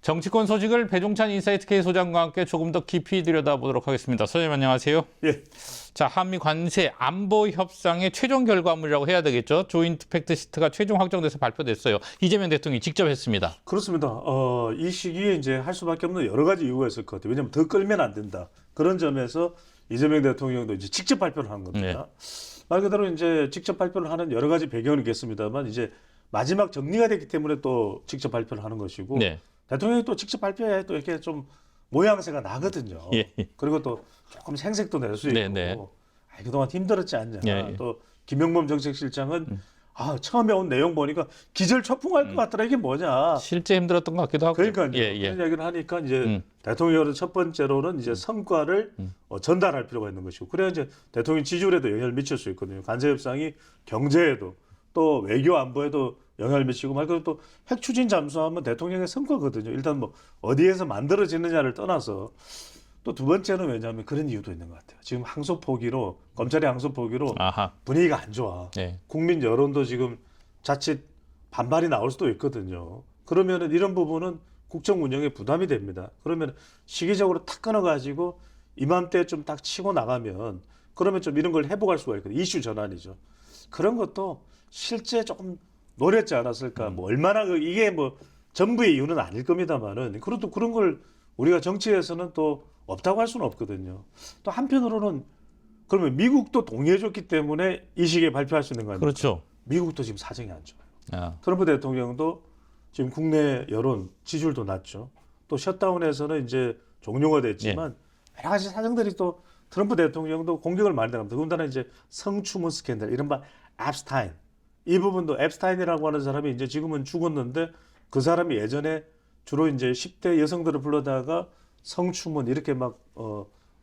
정치권 소식을 배종찬 인사이트 K 소장과 함께 조금 더 깊이 들여다보도록 하겠습니다. 소장님 안녕하세요. 예. 자, 한미 관세 안보 협상의 최종 결과물이라고 해야 되겠죠. 조인트 팩트시트가 최종 확정돼서 발표됐어요. 이재명 대통령이 직접 했습니다. 그렇습니다. 이 시기에 이제 할 수밖에 없는 여러 가지 이유가 있을 것 같아요. 왜냐하면 더 끌면 안 된다. 그런 점에서 이재명 대통령도 이제 직접 발표를 한 겁니다. 말 그대로 이제 직접 발표를 하는 여러 가지 배경은 있겠습니다만 이제 마지막 정리가 됐기 때문에 또 직접 발표를 하는 것이고 네. 대통령이 또 직접 발표해야 또 이렇게 좀 모양새가 나거든요. 예. 그리고 또 조금 생색도 낼 수 있고 네. 그동안 힘들었지 않냐. 예. 또 김용범 정책실장은 처음에 온 내용 보니까 기절초풍할 것 같더라. 이게 뭐냐. 실제 힘들었던 것 같기도 하고. 그러니까 예. 그런 이야기를 하니까 이제 대통령은 첫 번째로는 이제 성과를 전달할 필요가 있는 것이고 그래야 이제 대통령 지지율에도 영향을 미칠 수 있거든요. 관세 협상이 경제에도 또 외교 안보에도 영향을 미치고 말 그대로 또 핵 추진 잠수하면 대통령의 성과거든요. 일단 뭐 어디에서 만들어지느냐를 떠나서 또 두 번째는 왜냐하면 그런 이유도 있는 것 같아요. 지금 항소 포기로 검찰의 항소 포기로 분위기가 안 좋아. 네. 국민 여론도 지금 자칫 반발이 나올 수도 있거든요. 그러면은 이런 부분은 국정 운영에 부담이 됩니다. 그러면 시기적으로 탁 끊어가지고 이맘때 좀 딱 치고 나가면 그러면 좀 이런 걸 회복할 수가 있거든요. 이슈 전환이죠. 그런 것도 실제 조금 노렸지 않았을까. 뭐 얼마나 이게 뭐 전부의 이유는 아닐 겁니다만은 그래도 그런 걸 우리가 정치에서는 또 없다고 할 수는 없거든요. 또 한편으로는 그러면 미국도 동의해줬기 때문에 이 시기에 발표할 수 있는 거 아닙니까? 그렇죠. 미국도 지금 사정이 안 좋아요. 아. 트럼프 대통령도 지금 국내 여론 지지율도 낮죠. 또 셧다운에서는 이제 종료가 됐지만 여러 가지 사정들이 또 트럼프 대통령도 공격을 많이 당합니다. 더군다나 이제 성추문 스캔들, 이른바 앱스타인. 이 부분도 앱스타인이라고 하는 사람이 이제 지금은 죽었는데 그 사람이 예전에 주로 이제 10대 여성들을 불러다가 성추문 이렇게 막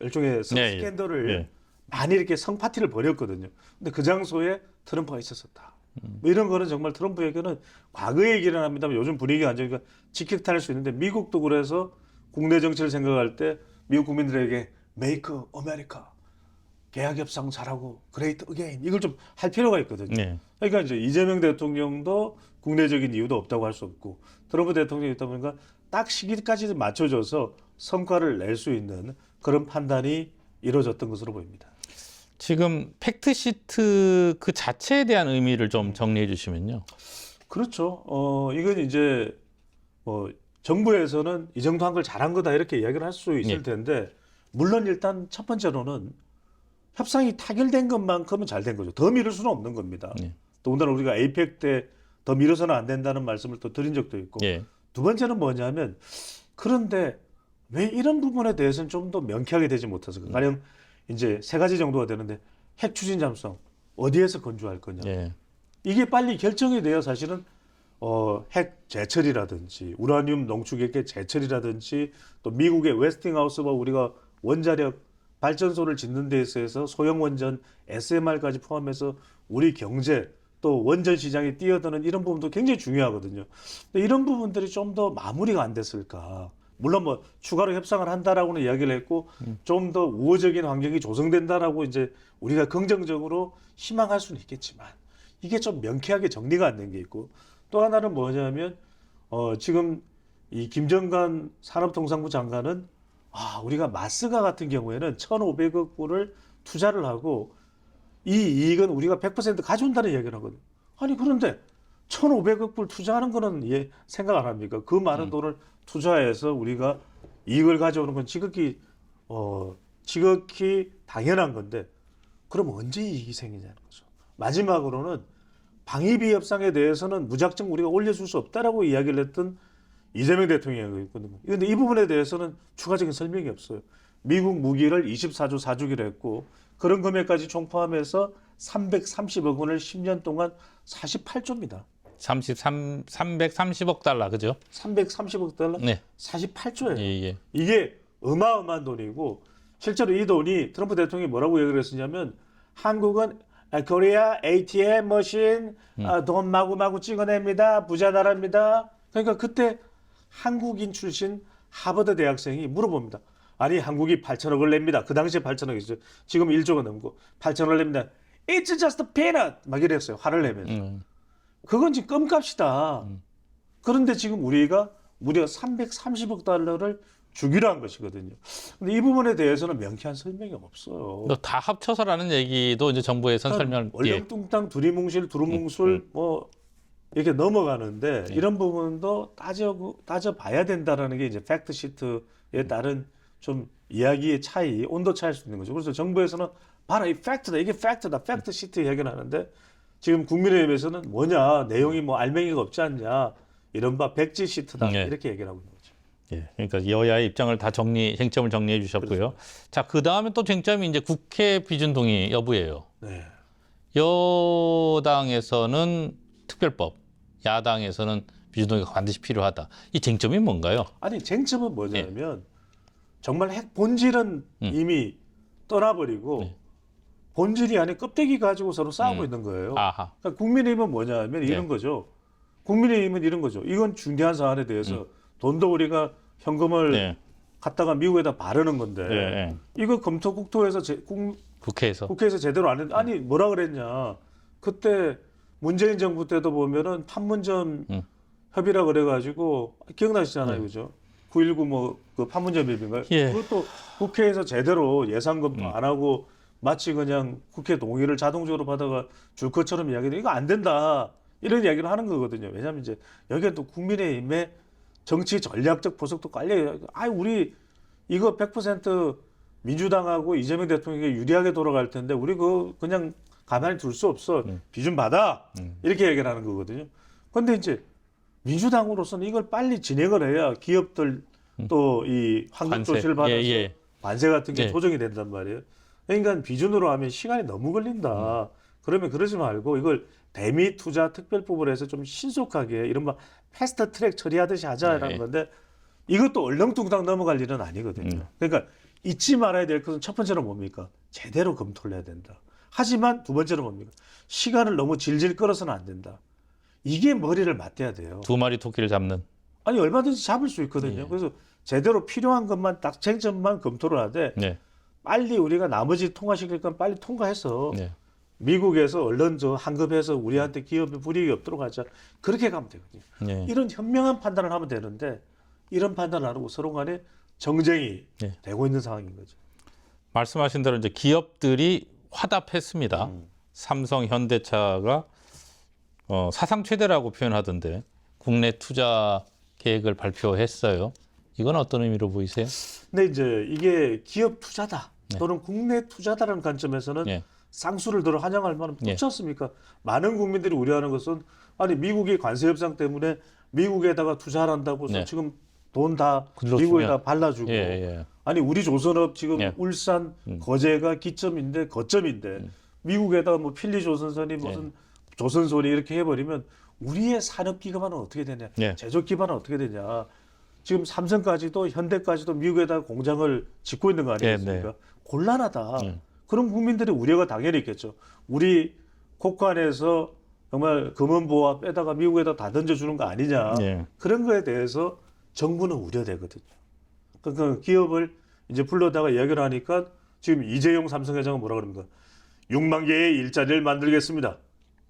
일종의 스캔들을 많이 이렇게 성파티를 벌였거든요. 근데 그 장소에 트럼프가 있었었다. 뭐 이런 거는 정말 트럼프에게는 과거의 얘기를 합니다만 요즘 분위기가 안 좋으니까 직격탄할 수 있는데 미국도 그래서 국내 정치를 생각할 때 미국 국민들에게 메이크 아메리카 계약 협상 잘하고 그레이트 어게인 이걸 좀 할 필요가 있거든요. 그러니까 이제 이재명 대통령도 국내적인 이유도 없다고 할 수 없고 트럼프 대통령이 있다 보니까 딱 시기까지 맞춰줘서 성과를 낼 수 있는 그런 판단이 이루어졌던 것으로 보입니다. 지금 팩트시트 그 자체에 대한 의미를 좀 정리해 주시면요. 그렇죠. 이건 이제 뭐 정부에서는 이 정도 한 걸 잘한 거다 이렇게 이야기를 할 수 있을 텐데 물론 일단 첫 번째로는 협상이 타결된 것만큼은 잘 된 거죠. 더 미룰 수는 없는 겁니다. 더군다나 우리가 APEC 때 더 미뤄서는 안 된다는 말씀을 또 드린 적도 있고 두 번째는 뭐냐면 그런데 왜 이런 부분에 대해서는 좀 더 명쾌하게 되지 못해서 가령 이제 세 가지 정도가 되는데 핵 추진 잠수함 어디에서 건조할 거냐 이게 빨리 결정이 돼야 사실은 핵 재처리라든지 우라늄 농축액의 재처리라든지 또 미국의 웨스팅하우스와 우리가 원자력 발전소를 짓는 데 있어서 소형 원전 SMR까지 포함해서 우리 경제 또 원전 시장에 뛰어드는 이런 부분도 굉장히 중요하거든요. 근데 이런 부분들이 좀 더 마무리가 안 됐을까. 물론 뭐 추가로 협상을 한다라고는 이야기를 했고 좀 더 우호적인 환경이 조성된다라고 이제 우리가 긍정적으로 희망할 수는 있겠지만 이게 좀 명쾌하게 정리가 안 된 게 있고 또 하나는 뭐냐면 지금 이 김정관 산업통상부 장관은 우리가 마스가 같은 경우에는 1,500억 불을 투자를 하고 이 이익은 우리가 100% 가져온다는 이야기를 하거든요. 아니 그런데 1,500억 불 투자하는 거는 생각 안 합니까? 그 많은 돈을 투자해서 우리가 이익을 가져오는 건 지극히 당연한 건데 그럼 언제 이익이 생기냐는 거죠. 마지막으로는 방위비 협상에 대해서는 무작정 우리가 올려줄 수 없다라고 이야기를 했던 이재명 대통령이 있거든요. 그런데 이 부분에 대해서는 추가적인 설명이 없어요. 미국 무기를 24조 4주기로 했고 그런 금액까지 총 포함해서 330억 원을 10년 동안 48조입니다. 330억 달러, 그죠? 330억 달러? 네. 48조예요. 이게 어마어마한 돈이고 실제로 이 돈이 트럼프 대통령이 뭐라고 얘기를 했었냐면 한국은 코리아 ATM 머신 돈 마구마구 찍어냅니다. 부자 나라입니다. 그러니까 그때 한국인 출신 하버드 대학생이 물어봅니다. 아니 한국이 8천억을 냅니다. 그 당시에 8천억이죠. 지금 1조가 넘고 8천억을 냅니다. It's just a peanut 막 이랬어요. 화를 내면서. 그건 지금 껌값이다. 그런데 지금 우리가 무려 330억 달러를 주기로 한 것이거든요. 근데 이 부분에 대해서는 명쾌한 설명이 없어요. 다 합쳐서라는 얘기도 이제 정부에서는 설명. 예. 얼렁뚱땅 두리뭉실 두루뭉술 뭐 이렇게 넘어가는데 이런 부분도 따져봐야 된다라는 게 이제 팩트 시트에 따른 좀 이야기의 차이, 온도 차이일 수 있는 거죠. 그래서 정부에서는 봐라, 이 팩트다, 이게 팩트다, 팩트 시트 얘기하는데 지금 국민의힘에서는 뭐냐, 내용이 뭐 알맹이가 없지 않냐, 이른바 백지 시트다 이렇게 얘기를 하고 있는 거죠. 예, 그러니까 여야의 입장을 다 쟁점을 정리해 주셨고요. 그렇습니다. 자, 그 다음에 또 쟁점이 이제 국회 비준 동의 여부예요. 네. 여당에서는 특별법, 야당에서는 비준 동의가 반드시 필요하다. 이 쟁점이 뭔가요? 아니 쟁점은 뭐냐면 정말 핵 본질은 이미 떠나버리고 본질이 아닌 껍데기 가지고 서로 싸우고 있는 거예요. 아하. 그러니까 국민의힘은 뭐냐면 이런 거죠. 국민의힘은 이런 거죠. 이건 중대한 사안에 대해서 돈도 우리가 현금을 갖다가 미국에다 바르는 건데 이거 검토국토에서 국회에서 제대로 안 했는데 아니 뭐라 그랬냐. 그때 문재인 정부 때도 보면은 판문점 협의라 그래가지고 기억나시잖아요, 그죠? 9.19 뭐 그 판문점 협의인가요? 그것도 국회에서 제대로 예산 검토 안 하고 마치 그냥 국회 동의를 자동적으로 받아가 줄 것처럼 이야기해. 이거 안 된다. 이런 이야기를 하는 거거든요. 왜냐하면 이제 여기에 또 국민의힘의 정치 전략적 보석도 깔려. 우리 이거 100% 민주당하고 이재명 대통령에게 유리하게 돌아갈 텐데 우리 그냥 가만히 둘 수 없어. 비준 받아. 이렇게 얘기를 하는 거거든요. 그런데 이제 민주당으로서는 이걸 빨리 진행을 해야 기업들 또 이 환경 조치를 받아서 관세 같은 게 조정이 된단 말이에요. 그러니까 비준으로 하면 시간이 너무 걸린다. 그러면 그러지 말고 이걸 대미 투자 특별법을 해서 좀 신속하게 이른바 패스트 트랙 처리하듯이 하자라는 건데 이것도 얼렁뚱땅 넘어갈 일은 아니거든요. 그러니까 잊지 말아야 될 것은 첫 번째로 뭡니까? 제대로 검토를 해야 된다. 하지만 두 번째로 뭡니까? 시간을 너무 질질 끌어서는 안 된다. 이게 머리를 맞대야 돼요. 두 마리 토끼를 잡는. 아니 얼마든지 잡을 수 있거든요. 그래서 제대로 필요한 것만 딱 쟁점만 검토를 하되 빨리 우리가 나머지 통과시킬 건 빨리 통과해서 미국에서 얼른 환급해서 우리한테 기업에 불이익이 없도록 하자. 그렇게 가면 되거든요. 이런 현명한 판단을 하면 되는데 이런 판단을 안 하고 서로 간에 정쟁이 되고 있는 상황인 거죠. 말씀하신 대로 이제 기업들이 화답했습니다. 삼성, 현대차가 사상 최대라고 표현하던데 국내 투자 계획을 발표했어요. 이건 어떤 의미로 보이세요? 근데 이제 이게 기업 투자다 또는 국내 투자다라는 관점에서는 쌍수를 들어 환영할 만은 없지 않습니까? 많은 국민들이 우려하는 것은 아니 미국이 관세 협상 때문에 미국에다가 투자를 한다고 지금 돈 다 미국에다 발라주고 아니 우리 조선업 지금 울산 거제가 거점인데 미국에다가 뭐 필리조선선이 무슨 조선소리 이렇게 해버리면 우리의 산업 기반은 어떻게 되냐, 제조 기반은 어떻게 되냐. 지금 삼성까지도 현대까지도 미국에다가 공장을 짓고 있는 거 아니겠습니까? 곤란하다. 그런 국민들의 우려가 당연히 있겠죠. 우리 국간에서 정말 금은보화 빼다가 미국에다 다 던져주는 거 아니냐. 그런 거에 대해서 정부는 우려되거든요. 그러니까 기업을 이제 불러다가 이야기를 하니까 지금 이재용 삼성 회장은 뭐라 그럽니까? 6만 개의 일자리를 만들겠습니다.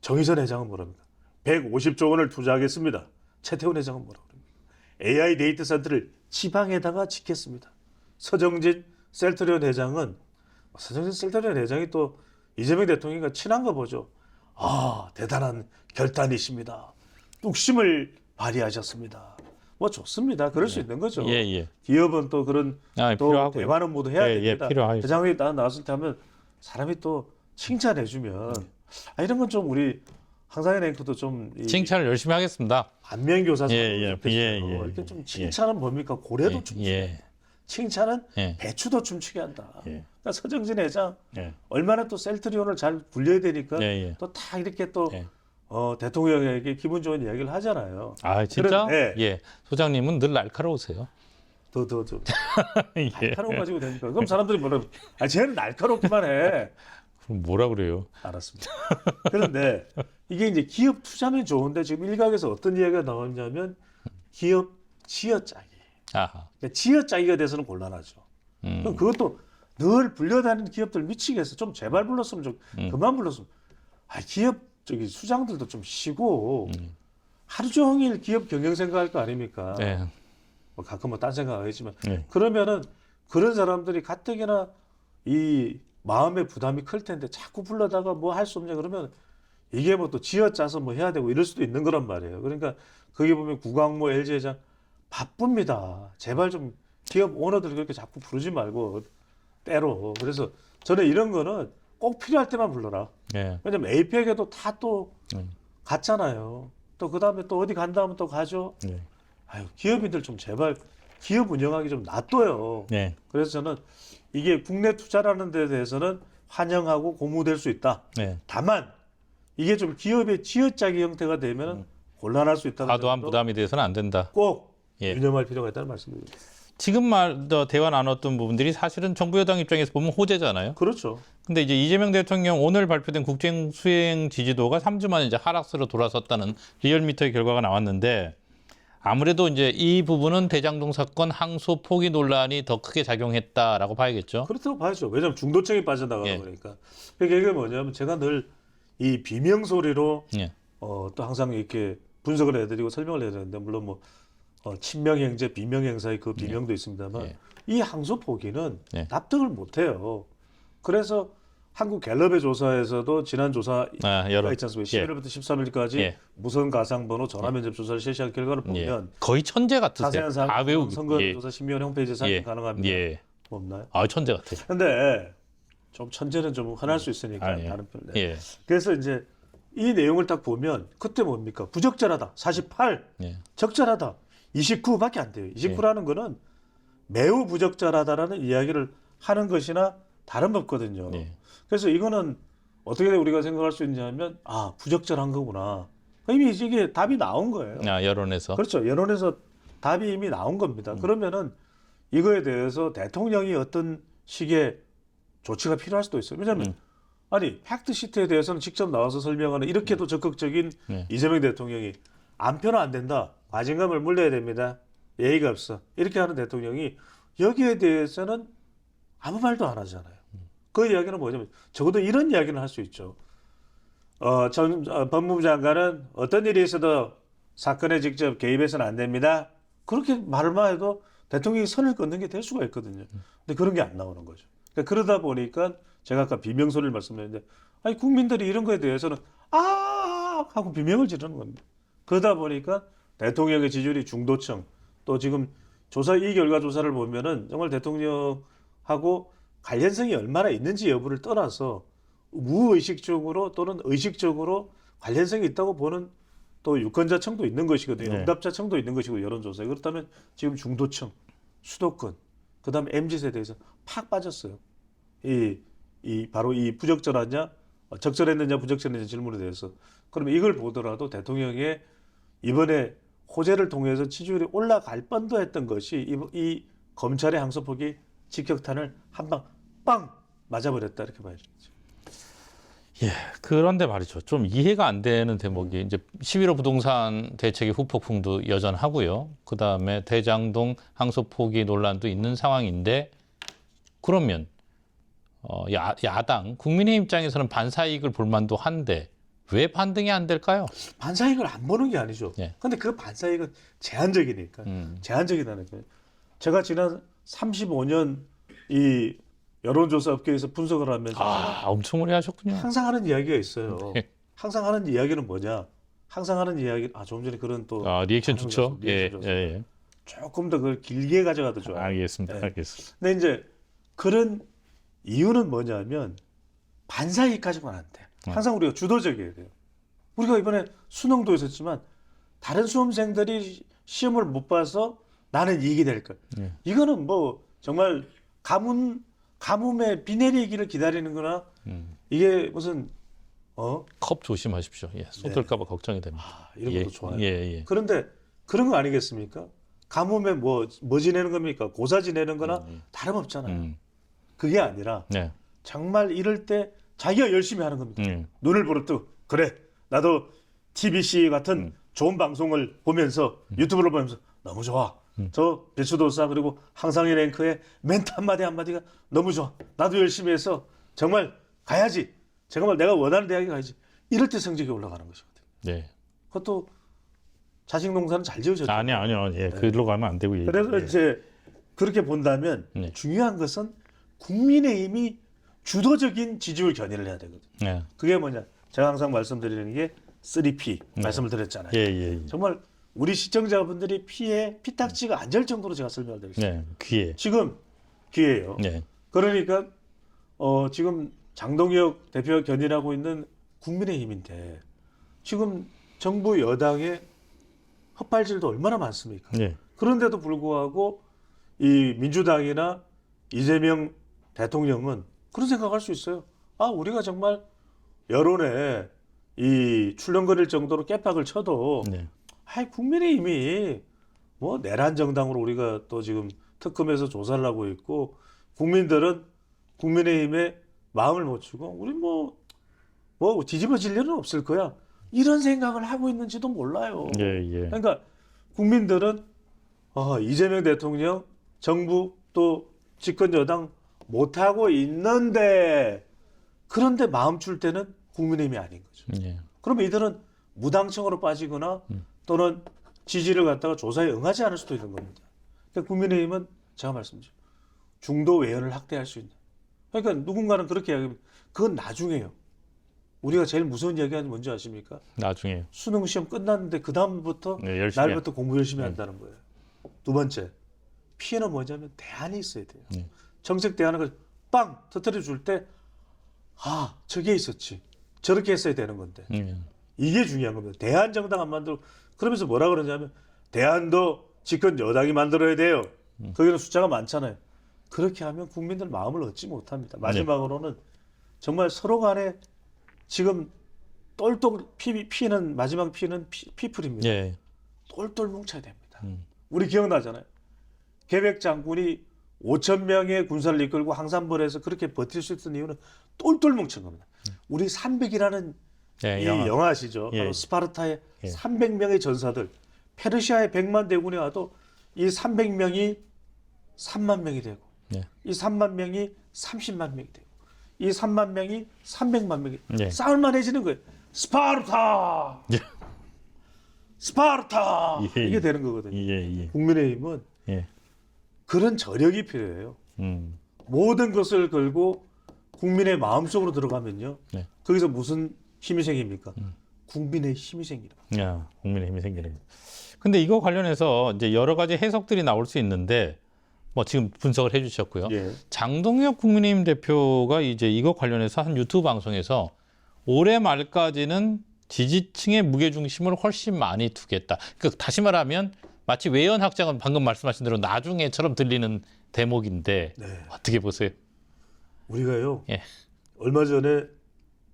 정의선 회장은 뭐랍니까? 150조 원을 투자하겠습니다. 최태원 회장은 뭐라 그럽니까? AI 데이터 센터를 지방에다가 짓겠습니다. 서정진 셀트리온 회장은 또 이재명 대통령과 친한가 보죠. 대단한 결단이십니다. 뚝심을 발휘하셨습니다. 뭐 좋습니다. 그럴 수 있는 거죠. 기업은 또 그런 또 대화 업무도 해야 됩니다. 회장이 나왔을 때 하면 사람이 또 칭찬해주면 이런 건 좀 우리 항상의 랭크도 좀 칭찬을 열심히 하겠습니다. 안면교사서 이렇게 좀 칭찬은 뭡니까? 고래도 춤추게 칭찬은 배추도 춤추게 한다. 그러니까 서정진 회장 얼마나 또 셀트리온을 잘 굴려야 되니까 또 다 이렇게 또 대통령에게 기분 좋은 이야기를 하잖아요. 진짜? 소장님은 늘 날카로우세요. 더 날카로워 가지고 되니까. 그럼 사람들이 뭐라 쟤는 날카롭기만 해. 그럼 뭐라 그래요? 알았습니다. 그런데 이게 이제 기업 투자면 좋은데 지금 일각에서 어떤 이야기가 나오냐면 기업 쥐어짜기. 그러니까 쥐어짜기가 돼서는 곤란하죠. 그럼 그것도 늘 불려다니는 기업들 미치겠어. 좀 제발 불렀으면 좀 그만 불렀으면. 기업 수장들도 좀 쉬고 하루 종일 기업 경영 생각할 거 아닙니까? 뭐 가끔 뭐 딴 생각하겠지만 네. 그러면은 그런 사람들이 가뜩이나 이 마음의 부담이 클 텐데 자꾸 불러다가 뭐 할 수 없냐 그러면 이게 뭐 또 쥐어짜서 뭐 해야 되고 이럴 수도 있는 거란 말이에요. 그러니까 거기 보면 구광모 LG 회장 바쁩니다. 제발 좀 기업 오너들 그렇게 자꾸 부르지 말고 때로. 그래서 저는 이런 거는 꼭 필요할 때만 불러라. 예. 왜냐면 에이펙에도 다 또 음. 갔잖아요. 또 그다음에 또 어디 간다 하면 또 가죠. 예. 아유, 기업인들 좀 제발 기업 운영하기 좀 놔둬요. 예. 그래서 저는 이게 국내 투자라는 데 대해서는 환영하고 고무될 수 있다. 예. 다만 이게 좀 기업의 쥐어짜기 형태가 되면 곤란할 수 있다는 과도한 점도 부담이 돼서는 안 된다. 꼭 예. 유념할 필요가 있다는 말씀드립니다. 지금 대화 나눴던 부분들이 사실은 정부 여당 입장에서 보면 호재잖아요. 그렇죠. 근데 이제 이재명 대통령 오늘 발표된 국정 수행 지지도가 3주 만에 이제 하락세로 돌아섰다는 리얼미터의 결과가 나왔는데 아무래도 이제 이 부분은 대장동 사건 항소 포기 논란이 더 크게 작용했다라고 봐야겠죠. 그렇다고 봐야죠. 왜냐하면 중도층이 빠져나가는 예. 거니까. 그러니까 이게 뭐냐면 제가 늘 이 비명 소리로 예. 또 항상 이렇게 분석을 해드리고 설명을 해야 되는데 물론 뭐 친명행제, 비명행사의 그 비명도 있습니다만 예. 이 항소 포기는 예. 납득을 못해요. 그래서 한국 갤럽의 조사에서도 지난 조사가 여러 있지 않습니까? 예. 11일부터 13일까지 예. 무선 가상번호 전화 면접 조사를 실시한 결과를 예. 보면 거의 천재 같으세요. 자세한 사항 다 외우고. 선거조사심의위원회 홈페이지에서 확인 예. 가능합니다. 예. 없나요? 아, 천재 같아요. 근데 좀 천재는 좀 화날 수 있으니까 예. 다른 편에. 예. 그래서 이제 이 내용을 딱 보면 그때 뭡니까? 부적절하다. 48. 예. 적절하다. 29밖에 안 돼요. 29라는 거는 매우 부적절하다라는 이야기를 하는 것이나 다름없거든요. 예. 그래서 이거는 어떻게 우리가 생각할 수 있냐면 부적절한 거구나. 이미 이게 답이 나온 거예요. 여론에서. 그렇죠. 여론에서 답이 이미 나온 겁니다. 그러면은 이거에 대해서 대통령이 어떤 식의 조치가 필요할 수도 있어요. 왜냐하면 아니 팩트시트에 대해서는 직접 나와서 설명하는 이렇게도 적극적인 네. 이재명 대통령이 안 펴는 안 된다. 과징금을 물려야 됩니다. 예의가 없어. 이렇게 하는 대통령이 여기에 대해서는 아무 말도 안 하잖아요. 그 이야기는 뭐냐면 적어도 이런 이야기는 할 수 있죠. 법무부 장관은 어떤 일이 있어도 사건에 직접 개입해서는 안 됩니다. 그렇게 말만 해도 대통령이 선을 긋는 게 될 수가 있거든요. 근데 그런 게 안 나오는 거죠. 그러다 보니까 제가 아까 비명소리를 말씀드렸는데 아니 국민들이 이런 거에 대해서는 하고 비명을 지르는 겁니다. 그러다 보니까 대통령의 지지율이 중도층 또 지금 이 결과 조사를 보면은 정말 대통령하고 관련성이 얼마나 있는지 여부를 떠나서 무의식적으로 또는 의식적으로 관련성이 있다고 보는 또 유권자층도 있는 것이거든요. 네. 응답자층도 있는 것이고 여론조사에. 그렇다면 지금 중도층, 수도권, 그다음에 MZ세대에서 팍 빠졌어요. 바로 이 부적절하냐, 적절했느냐, 부적절했느냐 질문에 대해서. 그러면 이걸 보더라도 대통령의 이번에 호재를 통해서 지지율이 올라갈 뻔도 했던 것이 이 검찰의 항소폭이 직격탄을 한 방 빵 맞아버렸다 이렇게 봐야죠. 예, 그런데 말이죠. 좀 이해가 안 되는 대목이 이제 11호 부동산 대책의 후폭풍도 여전하고요. 그 다음에 대장동 항소 포기 논란도 있는 상황인데 그러면 야당 국민의 입장에서는 반사이익을 볼 만도 한데 왜 반등이 안 될까요? 반사이익을 안 보는 게 아니죠. 예. 근데 그 반사이익은 제한적이니까. 제한적이다는 거예요. 제가 지난 35년 이 여론조사 업계에서 분석을 하면서 엄청 오래 하셨군요. 항상 하는 이야기가 있어요. 네. 항상 하는 이야기는 뭐냐? 항상 하는 이야기. 조금 전에 그런 또 리액션 좋죠. 리액션 예. 조금 더 그걸 길게 가져가도 좋아요. 알겠습니다. 네. 알겠습니다. 근데 이제 그런 이유는 뭐냐면 반사이익 가지고는 안 돼. 항상 우리가 주도적이어야 돼요. 우리가 이번에 수능도 있었지만 다른 수험생들이 시험을 못 봐서 나는 이익이 될 것. 이거는 뭐 정말 가뭄에 비 내리기를 기다리는 거나 이게 무슨 컵 조심하십시오. 예, 쏟을까봐 걱정이 됩니다. 이런 것도 좋아요. 예. 그런데 그런 거 아니겠습니까? 가뭄에 뭐 지내는 겁니까? 고사 지내는 거나 다름없잖아요. 그게 아니라 네. 정말 이럴 때 자기가 열심히 하는 겁니다. 눈을 부릅뜨고 그래 나도 TBC 같은 좋은 방송을 보면서 유튜브를 보면서 너무 좋아. 저 배추도사 그리고 항상의 랭크의 멘트 한마디 한마디가 너무 좋아. 나도 열심히 해서 정말 가야지. 정말 내가 원하는 대학에 가야지. 이럴 때 성적이 올라가는 것이거든요. 네. 그것도 자식 농사는 잘 지어졌죠. 아니요. 예, 그걸로 가면 안 되고. 그래서 예. 이제 그렇게 본다면 네. 중요한 것은 국민의힘이 주도적인 지지율 견인을 해야 되거든요. 예. 그게 뭐냐? 제가 항상 말씀드리는 게 3P 말씀을 드렸잖아요. 예. 정말 우리 시청자분들이 피딱지가 안 잘 정도로 제가 설명을 드렸습니다. 네, 귀에. 지금 기회예요. 네. 그러니까 지금 장동혁 대표가 견인하고 있는 국민의힘인데 지금 정부 여당의 헛발질도 얼마나 많습니까? 네. 그런데도 불구하고 이 민주당이나 이재명 대통령은 그런 생각할 수 있어요. 아, 우리가 정말 여론에 이 출렁거릴 정도로 깨박을 쳐도 네. 국민의힘이 뭐 내란 정당으로 우리가 또 지금 특검에서 조사를 하고 있고 국민들은 국민의힘에 마음을 못 주고 우리 뭐 뒤집어질 일은 없을 거야. 이런 생각을 하고 있는지도 몰라요. 예. 그러니까 국민들은 이재명 대통령, 정부 또 집권 여당 못하고 있는데 그런데 마음 줄 때는 국민의힘이 아닌 거죠. 예. 그러면 이들은 무당청으로 빠지거나 또는 지지를 갖다가 조사에 응하지 않을 수도 있는 겁니다. 그러니까 국민의힘은 제가 말씀드렸죠. 중도 외연을 확대할 수 있는. 그러니까 누군가는 그렇게 이야기합니다. 그건 나중에요. 우리가 제일 무서운 이야기하는 게 뭔지 아십니까? 나중에요. 수능 시험 끝났는데 그 다음부터 네, 열심히 날부터 공부 열심히 한다는 거예요. 두 번째, 피해는 뭐냐면 대안이 있어야 돼요. 네. 정책 대안을 빵 터뜨려 줄 때 저게 있었지. 저렇게 했어야 되는 건데. 이게 중요한 겁니다. 대안 정당 안 만들고 그러면서 뭐라 그러냐면 대안도 집권 여당이 만들어야 돼요. 거기는 숫자가 많잖아요. 그렇게 하면 국민들 마음을 얻지 못합니다. 마지막으로는 정말 서로 간에 지금 똘똘 피는 마지막 피는 피플입니다. 예. 똘똘 뭉쳐야 됩니다. 우리 기억나잖아요. 계백 장군이 5천 명의 군사를 이끌고 항산벌에서 그렇게 버틸 수 있었던 이유는 똘똘 뭉친 겁니다. 우리 300이라는 예, 이 영화. 영화 아시죠? 예. 바로 스파르타의 예. 300명의 전사들, 페르시아의 100만 대군이 와도 이 300명이 3만 명이 되고 예. 이 3만 명이 30만 명이 되고 이 3만 명이 300만 명이 예. 싸울만해지는 거예요. 스파르타! 예. 스파르타! 예. 이게 되는 거거든요. 예. 국민의힘은 예. 그런 저력이 필요해요. 음. 모든 것을 걸고 국민의 마음속으로 들어가면요. 네. 거기서 무슨 힘이 생깁니까? 국민의 힘이 생기는 거예요. 야, 국민의힘이 생기는. 근데 이거 관련해서 이제 여러 가지 해석들이 나올 수 있는데 뭐 지금 분석을 해주셨고요. 예. 장동혁 국민의힘 대표가 이제 이거 관련해서 한 유튜브 방송에서 올해 말까지는 지지층의 무게 중심을 훨씬 많이 두겠다. 그 다시 말하면 마치 외연 확장은 방금 말씀하신 대로 나중에처럼 들리는 대목인데 네. 어떻게 보세요? 우리가요. 예. 얼마 전에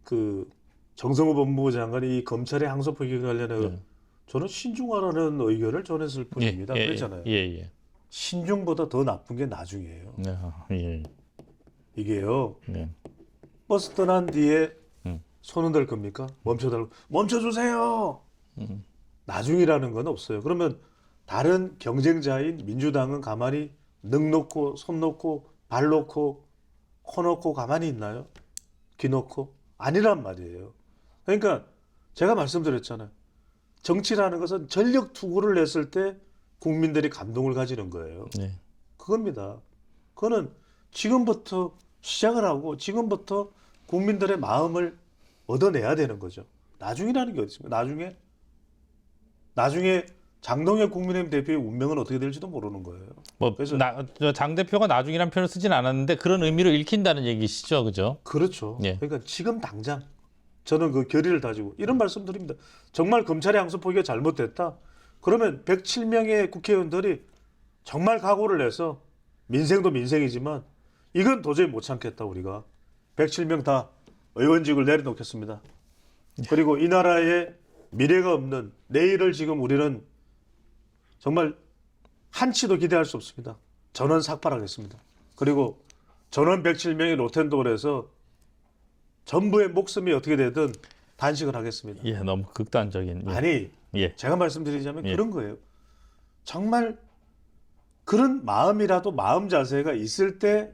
그 정성호 법무부 장관이 이 검찰의 항소 포기 관련해 저는 신중하라는 의견을 전했을 뿐입니다. 그랬잖아요. 예. 신중보다 더 나쁜 게 나중이에요. 예. 이게요. 네. 버스 떠난 뒤에 음. 손 흔들 겁니까? 멈춰달라고. 멈춰주세요. 나중이라는 건 없어요. 그러면 다른 경쟁자인 민주당은 가만히 능 놓고 손 놓고 발 놓고 코 놓고 가만히 있나요? 귀 놓고? 아니란 말이에요. 그러니까 제가 말씀드렸잖아요. 정치라는 것은 전력 투구를 냈을 때 국민들이 감동을 가지는 거예요. 네. 그겁니다. 그거는 지금부터 시작을 하고 지금부터 국민들의 마음을 얻어내야 되는 거죠. 나중이라는 게 어디 있습니까? 나중에 장동혁 국민의힘 대표의 운명은 어떻게 될지도 모르는 거예요. 그래서 장 대표가 나중이란 표현을 쓰진 않았는데 그런 의미로 읽힌다는 얘기시죠, 그죠? 그렇죠. 예. 그러니까 지금 당장 저는 그 결의를 다지고 이런 말씀드립니다. 정말 검찰의 항소 포기가 잘못됐다. 그러면 107명의 국회의원들이 정말 각오를 내서 민생도 민생이지만 이건 도저히 못 참겠다 우리가 107명 다 의원직을 내려놓겠습니다. 그리고 이 나라에 미래가 없는 내일을 지금 우리는 정말 한치도 기대할 수 없습니다. 전원 삭발하겠습니다. 그리고 전원 107명이 로텐도어에서 전부의 목숨이 어떻게 되든 단식을 하겠습니다. 예, 너무 극단적인. 예. 아니, 예. 제가 말씀드리자면 예. 그런 거예요. 정말 그런 마음이라도 마음 자세가 있을 때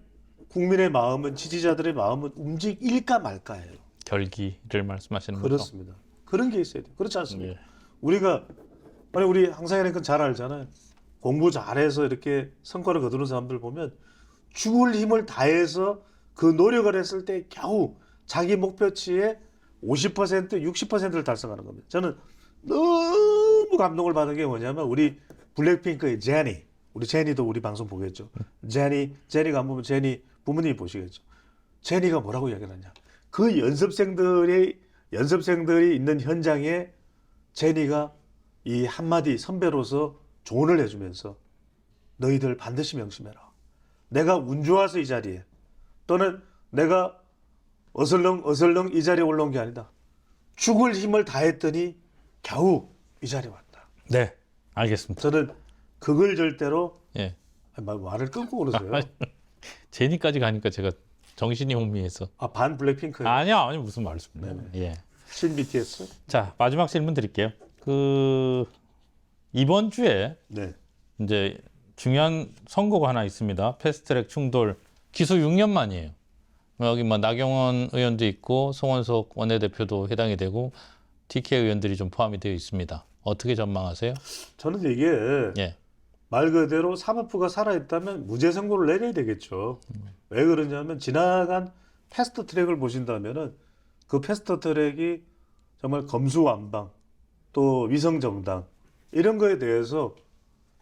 국민의 마음은 지지자들의 마음은 움직일까 말까예요. 결기를 말씀하시는 거죠? 그렇습니다. 그런 게 있어야 돼요. 그렇지 않습니까? 예. 우리가 아니 우리 항상이는 잘 알잖아요. 공부 잘해서 이렇게 성과를 거두는 사람들 보면 죽을 힘을 다해서 그 노력을 했을 때 겨우 자기 목표치의 50%, 60%를 달성하는 겁니다. 저는 너무 감동을 받은 게 뭐냐면 우리 블랙핑크의 제니, 우리 제니도 우리 방송 보겠죠. 제니가 안 보면 제니 부모님이 보시겠죠. 제니가 뭐라고 이야기하냐? 그 연습생들이 있는 현장에 제니가 이 한마디 선배로서 조언을 해주면서 너희들 반드시 명심해라. 내가 운 좋아서 이 자리에 또는 내가 어슬렁 이 자리에 올라온 게 아니다. 죽을 힘을 다했더니 겨우 이 자리에 왔다. 네, 알겠습니다. 저는 그걸 절대로 예. 말을 끊고 그러세요. 제니까지 가니까 제가 정신이 혼미해서. 반 블랙핑크예요. 아니 무슨 말씀이에요. 예. 신 BTS. 자, 마지막 질문 드릴게요. 이번 주에 네. 이제 중요한 선고가 하나 있습니다. 패스트트랙 충돌 기소 6년 만이에요. 여기 뭐 나경원 의원도 있고 송원석 원내대표도 해당이 되고 TK 의원들이 좀 포함이 되어 있습니다. 어떻게 전망하세요? 저는 이게 예. 말 그대로 사법부가 살아있다면 무죄 선고를 내려야 되겠죠. 왜 그러냐면 지나간 패스트 트랙을 보신다면은 그 패스트 트랙이 정말 검수완박 또 위성정당 이런 거에 대해서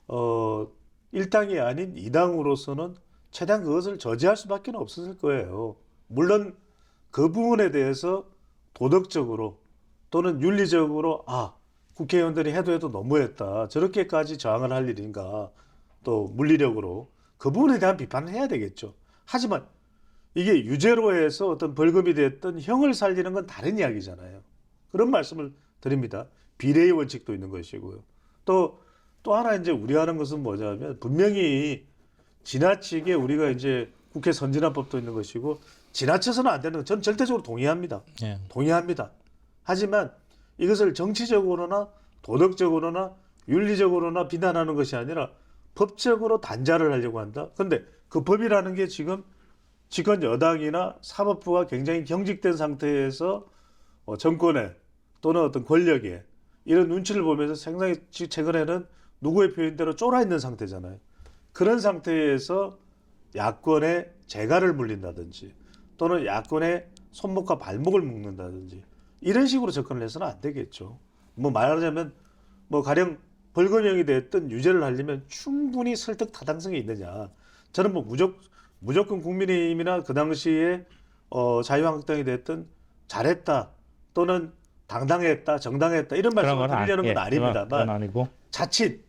1당이 아닌 2당으로서는 최대한 그것을 저지할 수밖에 없었을 거예요. 물론 그 부분에 대해서 도덕적으로 또는 윤리적으로 국회의원들이 해도 너무했다. 저렇게까지 저항을 할 일인가. 또 물리력으로 그 부분에 대한 비판을 해야 되겠죠. 하지만 이게 유죄로 해서 어떤 벌금이 됐든 형을 살리는 건 다른 이야기잖아요. 그런 말씀을 드립니다. 비례의 원칙도 있는 것이고요. 또 하나 이제 우려하는 것은 뭐냐면 분명히 지나치게 우리가 이제 국회 선진화법도 있는 것이고 지나쳐서는 안 되는 건 전 절대적으로 동의합니다. 예. 동의합니다. 하지만 이것을 정치적으로나 도덕적으로나 윤리적으로나 비난하는 것이 아니라 법적으로 단죄를 하려고 한다. 그런데 그 법이라는 게 지금 집권 여당이나 사법부가 굉장히 경직된 상태에서 정권에 또는 어떤 권력에 이런 눈치를 보면서 상당히 최근에는 누구의 표현대로 쫄아 있는 상태잖아요. 그런 상태에서 야권의 재갈을 물린다든지 또는 야권의 손목과 발목을 묶는다든지 이런 식으로 접근을 해서는 안 되겠죠. 뭐 말하자면 뭐 가령 벌금형이 됐든 유죄를 하려면 충분히 설득 타당성이 있느냐. 저는 뭐 무조건 국민의힘이나 그 당시에 자유한국당이 됐든 잘했다 또는 당당했다 정당했다 이런 말씀을 드리려는 건 아닙니다만 그건 아니고 자칫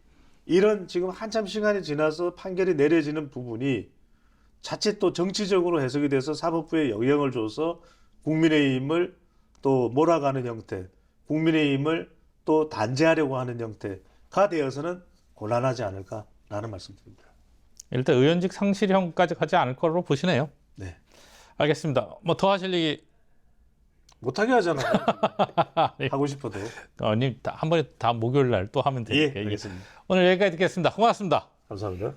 이런 지금 한참 시간이 지나서 판결이 내려지는 부분이 자칫 또 정치적으로 해석이 돼서 사법부에 영향을 줘서 국민의힘을 또 몰아가는 형태, 국민의힘을 또 단죄하려고 하는 형태가 되어서는 곤란하지 않을까라는 말씀드립니다. 일단 의원직 상실형까지 가지 않을 거로 보시네요. 네. 알겠습니다. 뭐 더 하실 얘기 못하게 하잖아요. 하고 싶어도. 아니 한 번에 다 목요일 날 또 하면 되니까. 예, 알겠습니다. 오늘 여기까지 듣겠습니다. 고맙습니다. 감사합니다.